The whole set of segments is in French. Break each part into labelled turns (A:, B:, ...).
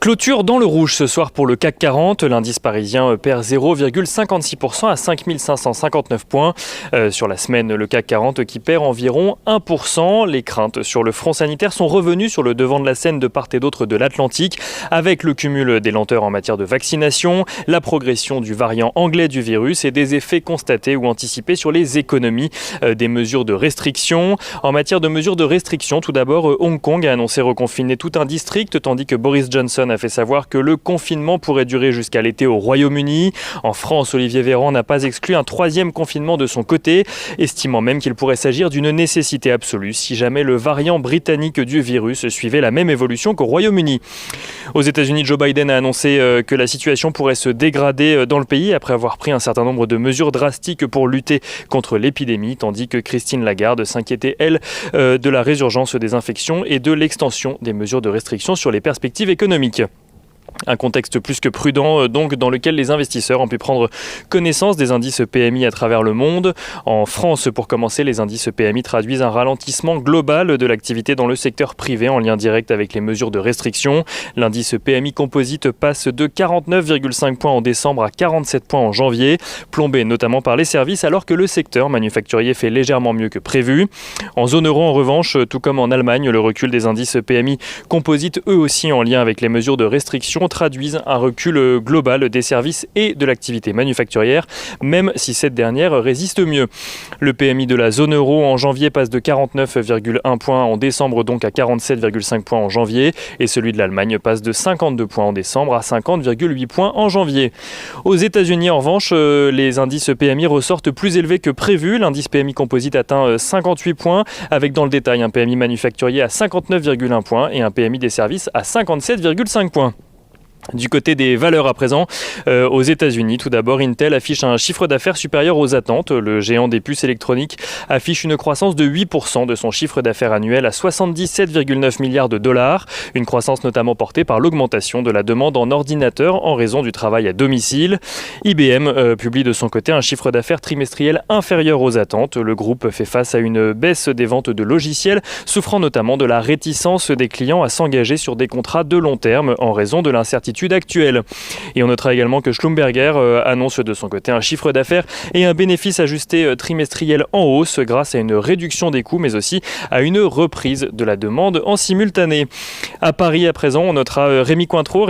A: Clôture dans le rouge ce soir pour le CAC 40. L'indice parisien perd 0,56% à 5559 points. Sur la semaine, le CAC 40 qui perd environ 1%. Les craintes sur le front sanitaire sont revenues sur le devant de la scène de part et d'autre de l'Atlantique, avec le cumul des lenteurs en matière de vaccination, la progression du variant anglais du virus et des effets constatés ou anticipés sur les économies des mesures de restriction. En matière de mesures de restriction, tout d'abord, Hong Kong a annoncé reconfiner tout un district, tandis que Boris Johnson a fait savoir que le confinement pourrait durer jusqu'à l'été au Royaume-Uni. En France, Olivier Véran n'a pas exclu un troisième confinement de son côté, estimant même qu'il pourrait s'agir d'une nécessité absolue si jamais le variant britannique du virus suivait la même évolution qu'au Royaume-Uni. Aux États-Unis, Joe Biden a annoncé que la situation pourrait se dégrader dans le pays après avoir pris un certain nombre de mesures drastiques pour lutter contre l'épidémie, tandis que Christine Lagarde s'inquiétait, elle, de la résurgence des infections et de l'extension des mesures de restriction sur les perspectives économiques. Un contexte plus que prudent, donc, dans lequel les investisseurs ont pu prendre connaissance des indices PMI à travers le monde. En France, pour commencer, les indices PMI traduisent un ralentissement global de l'activité dans le secteur privé en lien direct avec les mesures de restriction. L'indice PMI composite passe de 49,5 points en décembre à 47 points en janvier, plombé notamment par les services, alors que le secteur manufacturier fait légèrement mieux que prévu. En zone euro, en revanche, tout comme en Allemagne, le recul des indices PMI composites, eux aussi en lien avec les mesures de restriction, traduisent un recul global des services et de l'activité manufacturière, même si cette dernière résiste mieux. Le PMI de la zone euro en janvier passe de 49,1 points en décembre, donc à 47,5 points en janvier, et celui de l'Allemagne passe de 52 points en décembre à 50,8 points en janvier. Aux États-Unis, en revanche, les indices PMI ressortent plus élevés que prévu. L'indice PMI composite atteint 58 points, avec dans le détail un PMI manufacturier à 59,1 points et un PMI des services à 57,5 points. Du côté des valeurs à présent, aux États-Unis, tout d'abord, Intel affiche un chiffre d'affaires supérieur aux attentes. Le géant des puces électroniques affiche une croissance de 8% de son chiffre d'affaires annuel à 77,9 milliards de dollars. Une croissance notamment portée par l'augmentation de la demande en ordinateurs en raison du travail à domicile. IBM publie de son côté un chiffre d'affaires trimestriel inférieur aux attentes. Le groupe fait face à une baisse des ventes de logiciels, souffrant notamment de la réticence des clients à s'engager sur des contrats de long terme en raison de l'incertitude actuelle. Et on notera également que Schlumberger annonce de son côté un chiffre d'affaires et un bénéfice ajusté trimestriel en hausse grâce à une réduction des coûts mais aussi à une reprise de la demande en simultané. À Paris à présent, on notera Rémy Cointreau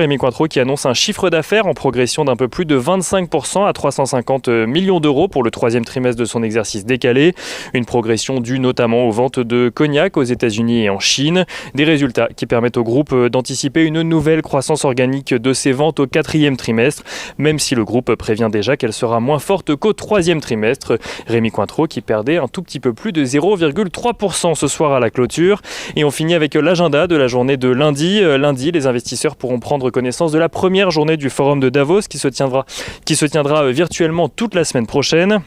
A: qui annonce un chiffre d'affaires en progression d'un peu plus de 25% à 350 millions d'euros pour le troisième trimestre de son exercice décalé. Une progression due notamment aux ventes de cognac aux États-Unis et en Chine. Des résultats qui permettent au groupe d'anticiper une nouvelle croissance organique de ses ventes au quatrième trimestre, même si le groupe prévient déjà qu'elle sera moins forte qu'au troisième trimestre. Rémy Cointreau qui perdait un tout petit peu plus de 0,3% ce soir à la clôture. Et on finit avec l'agenda de la journée de lundi. Lundi, les investisseurs pourront prendre connaissance de la première journée du forum de Davos qui se tiendra virtuellement toute la semaine prochaine.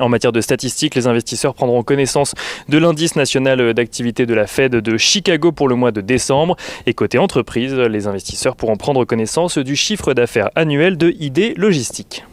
A: En matière de statistiques, les investisseurs prendront connaissance de l'indice national d'activité de la Fed de Chicago pour le mois de décembre. Et côté entreprise, les investisseurs pourront prendre connaissance du chiffre d'affaires annuel de ID Logistique.